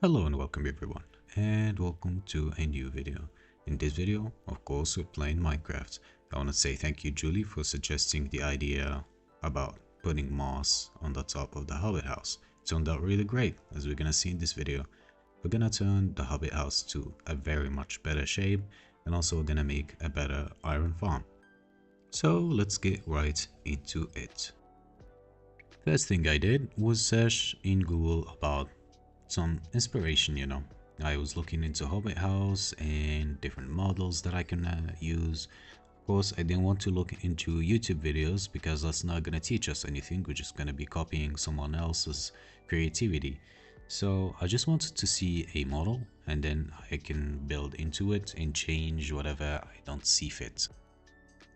Hello and welcome everyone, and welcome to a new video. In this video, of course, we're playing Minecraft. I want to say thank you, Julie, for suggesting the idea about putting moss on the top of the hobbit house. It turned out really great, as we're gonna see in this video. We're gonna turn the hobbit house to a very much better shape, and also we're gonna make a better iron farm. So let's get right into it. First thing I did was search in Google about some inspiration. I was looking into Hobbit House and different models that I can use. Of course, I didn't want to look into YouTube videos because that's not going to teach us anything. We're just going to be copying someone else's creativity. So I just wanted to see a model and then I can build into it and change whatever I don't see fit.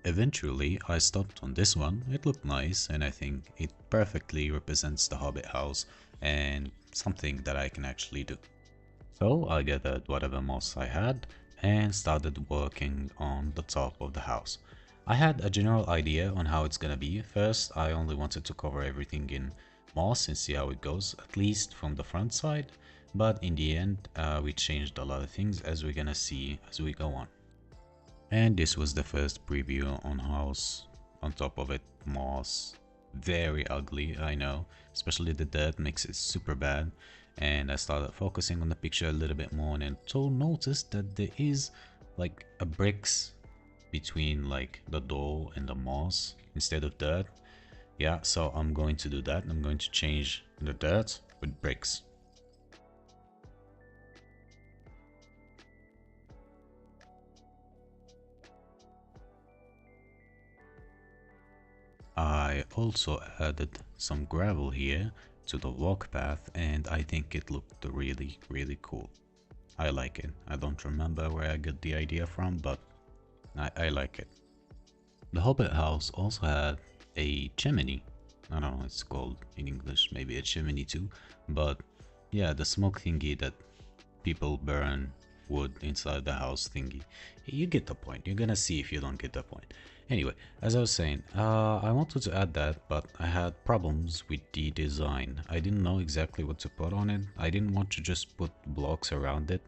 Eventually, I stopped on this one. It looked nice and I think it perfectly represents the Hobbit house and something that I can actually do. So I gathered whatever moss I had and started working on the top of the house. I had a general idea on how it's gonna be. First, I only wanted to cover everything in moss and see how it goes, at least from the front side. But in the end, we changed a lot of things as we're gonna see as we go on. And this was the first preview on house. On top of it, moss. Very ugly, I know. Especially the dirt makes it super bad. And I started focusing on the picture a little bit more and to notice that there is like a bricks between like the door and the moss instead of dirt. Yeah, so I'm going to do that. I'm going to change the dirt with bricks. I also added some gravel here to the walk path and I think it looked really cool. I like it. I don't remember where I got the idea from, but I like it. The Hobbit house also had a chimney. I don't know, it's called in English, maybe a chimney too, but yeah, the smoke thingy that people burn wood inside the house thingy. You get the point. You're gonna see if you don't get the point. Anyway, as I was saying, I wanted to add that, but I had problems with the design. I didn't know exactly what to put on it. I didn't want to just put blocks around it,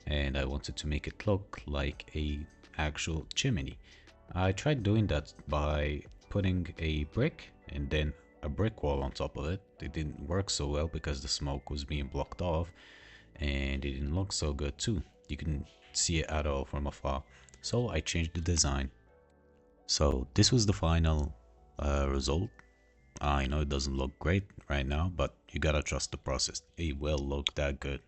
and I wanted to make it look like a actual chimney. I tried doing that by putting a brick and then a brick wall on top of it. It didn't work so well because the smoke was being blocked off and it didn't look so good too. You can see it at all from afar. So I changed the design. So this was the final result. I know it doesn't look great right now, but you gotta trust the process. It will look that good.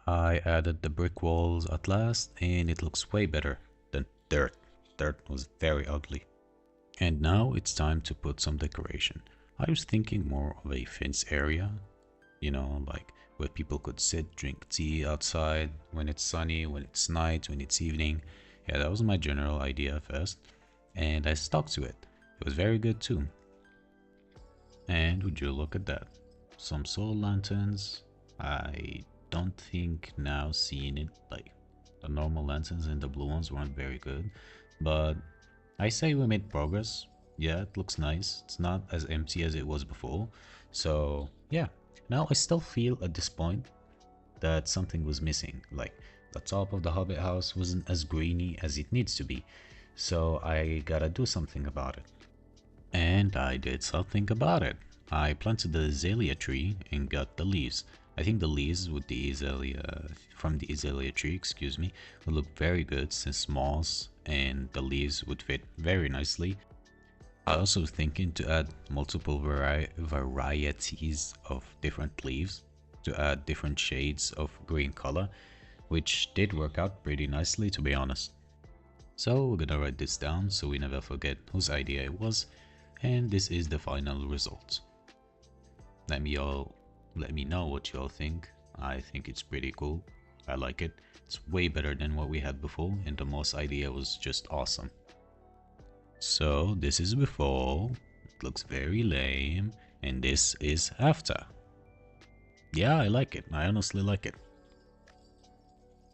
I added the brick walls at last and it looks way better than dirt. Dirt was very ugly. And now it's time to put some decoration. I was thinking more of a fence area, like where people could sit, drink tea outside when it's sunny, when it's night, when it's evening. Yeah, that was my general idea first, and I stuck to it. It was very good too. And would you look at that? Some solar lanterns. I don't think now seeing it, like the normal lanterns and the blue ones weren't very good, but I say we made progress. Yeah, it looks nice. It's not as empty as it was before. So yeah, now I still feel at this point that something was missing. Like the top of the Hobbit house wasn't as greeny as it needs to be. So I gotta do something about it. And I did something about it. I planted the azalea tree and got the leaves. I think the leaves with the azalea, from the azalea tree, excuse me, would look very good since moss and the leaves would fit very nicely. I also was thinking to add multiple varieties of different leaves to add different shades of green color, which did work out pretty nicely to be honest. So we're gonna write this down so we never forget whose idea it was, and this is the final result. Let me know what you all think. I think it's pretty cool. I like it. It's way better than what we had before, and the moss idea was just awesome. So this is before, it looks very lame, and this is after. Yeah, I like it. I honestly like it.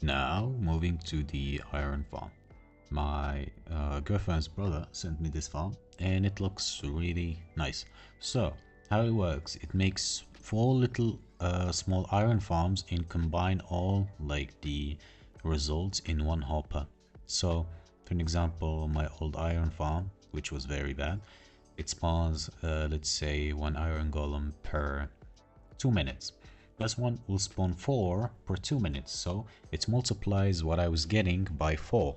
Now, moving to the iron farm. My girlfriend's brother sent me this farm, and it looks really nice. So, how it works, it makes four little small iron farms and combine all like the results in one hopper. So for an example, my old iron farm, which was very bad, it spawns let's say one iron golem per 2 minutes. This one will spawn 4 per 2 minutes, so it multiplies what I was getting by 4.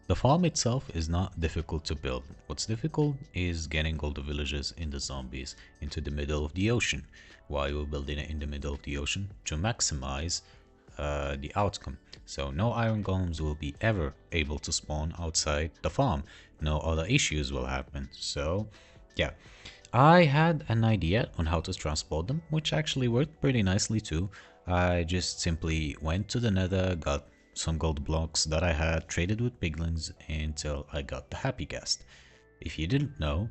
The farm itself is not difficult to build. What's difficult is getting all the villages in the zombies into the middle of the ocean. Why we're building it in the middle of the ocean? To maximize the outcome. So no iron golems will be ever able to spawn outside the farm. No other issues will happen. So yeah, I had an idea on how to transport them, which actually worked pretty nicely too. I just simply went to the nether, got some gold blocks that I had, traded with piglins until I got the happy ghast. If you didn't know,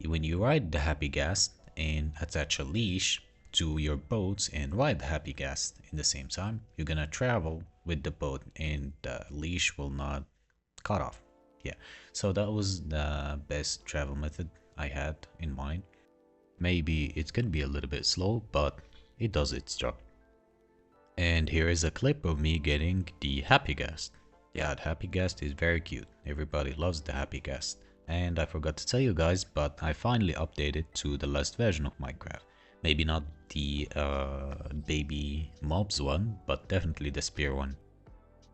when you ride the happy ghast and attach a leash to your boats and ride the happy ghast in the same time, you're gonna travel with the boat and the leash will not cut off. Yeah, so that was the best travel method I had in mind. Maybe it can be a little bit slow, but it does its job. And here is a clip of me getting the happy ghast. Yeah, the happy ghast is very cute. Everybody loves the happy ghast. And I forgot to tell you guys, but I finally updated to the last version of Minecraft. Maybe not the baby mobs one, but definitely the spear one.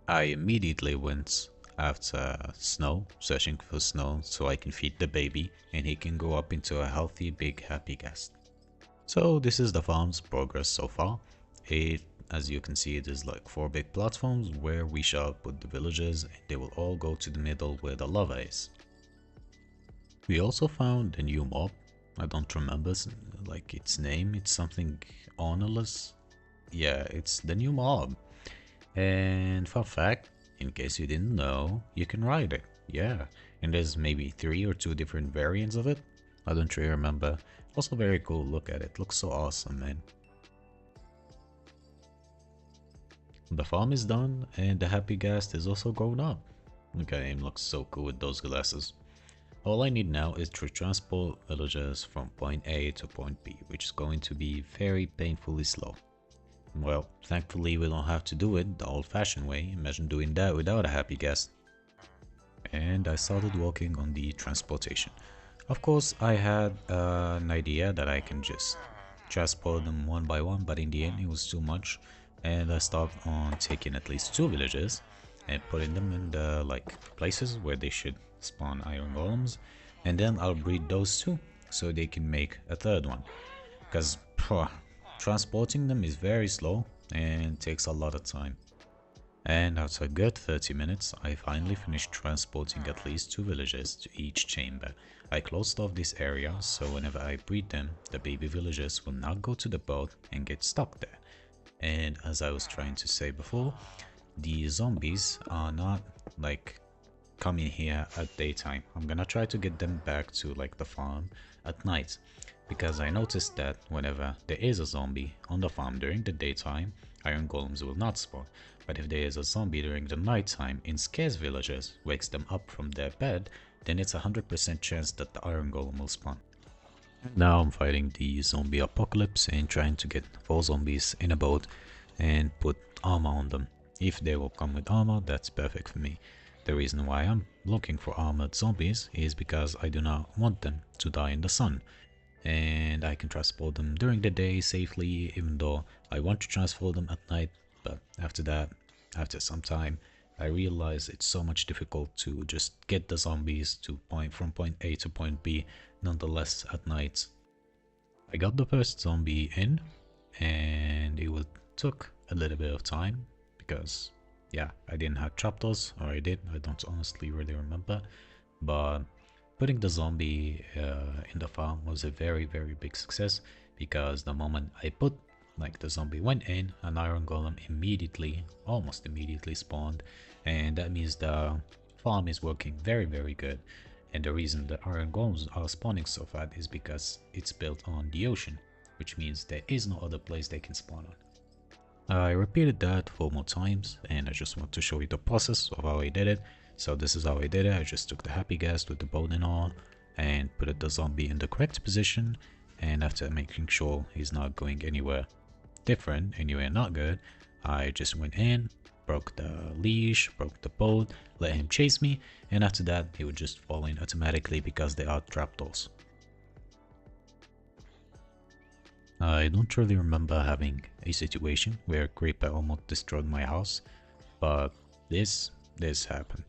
I immediately went after Snow, searching for Snow so I can feed the baby and he can grow up into a healthy big happy ghast. So this is the farm's progress so far. As you can see, it is like 4 big platforms where we shall put the villagers and they will all go to the middle where the lava is. We also found a new mob. I don't remember like its name. It's something honorless. Yeah, it's the new mob. And fun fact, in case you didn't know, you can ride it. Yeah, and there's maybe 3 or 2 different variants of it. I don't really remember. Also very cool. Look at it. Looks so awesome, man. The farm is done and the happy ghast is also grown up. The game looks so cool with those glasses. All I need now is to transport villagers from point A to point B, which is going to be very painfully slow. Well, thankfully we don't have to do it the old-fashioned way. Imagine doing that without a happy ghast. And I started working on the transportation. Of course, I had an idea that I can just transport them one by one, but in the end it was too much. And I started on taking at least 2 villages and putting them in the places where they should spawn iron golems, and then I'll breed those 2 so they can make a 3rd one, because transporting them is very slow and takes a lot of time. And after a good 30 minutes I finally finished transporting at least 2 villages to each chamber. I closed off this area so whenever I breed them, the baby villagers will not go to the boat and get stuck there. And as I was trying to say before, the zombies are not coming here at daytime. I'm gonna try to get them back to the farm at night, because I noticed that whenever there is a zombie on the farm during the daytime, iron golems will not spawn. But if there is a zombie during the nighttime and scares villagers, wakes them up from their bed, then it's a 100% chance that the iron golem will spawn. Now I'm fighting the zombie apocalypse and trying to get 4 zombies in a boat and put armor on them. If they will come with armor, that's perfect for me. The reason why I'm looking for armored zombies is because I do not want them to die in the sun. And I can transport them during the day safely, even though I want to transport them at night. But after that, after some time, I realize it's so much difficult to just get the zombies to from point A to point B, nonetheless at night. I got the first zombie in, and it took a little bit of time because yeah, I didn't have trapdoors, or I did, I don't honestly really remember. But putting the zombie in the farm was a very big success, because the moment I put the zombie went in, an iron golem almost immediately spawned, and that means the farm is working very good. And the reason the iron golems are spawning so fast is because it's built on the ocean, which means there is no other place they can spawn on. I repeated that 4 more times, and I just want to show you the process of how I did it. So this is how I did it. I just took the happy ghast with the bow and all and put the zombie in the correct position, and after making sure he's not going anywhere different, anywhere not good, I just went in, broke the leash, broke the bolt, let him chase me, and after that he would just fall in automatically because they are trapdoors. I don't really remember having a situation where a creeper almost destroyed my house, but this happened.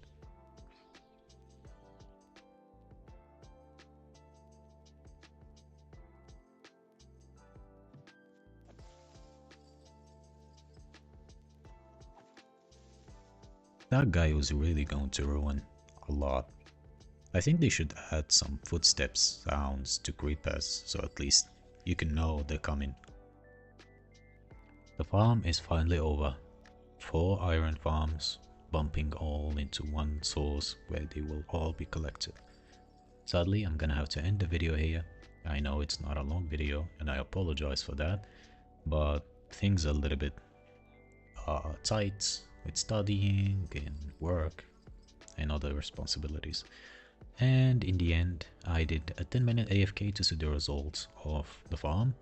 That guy was really going to ruin a lot. I think they should add some footsteps sounds to creepers so at least you can know they're coming. The farm is finally over. 4 iron farms bumping all into one source where they will all be collected. Sadly, I'm gonna have to end the video here. I know it's not a long video and I apologize for that, but things are a little bit tight with studying and work and other responsibilities. And in the end, I did a 10-minute AFK to see the results of the farm.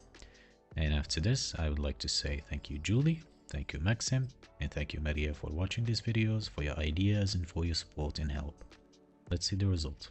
And after this, I would like to say thank you Julie, thank you Maxim, and thank you Maria for watching these videos, for your ideas and for your support and help. Let's see the results.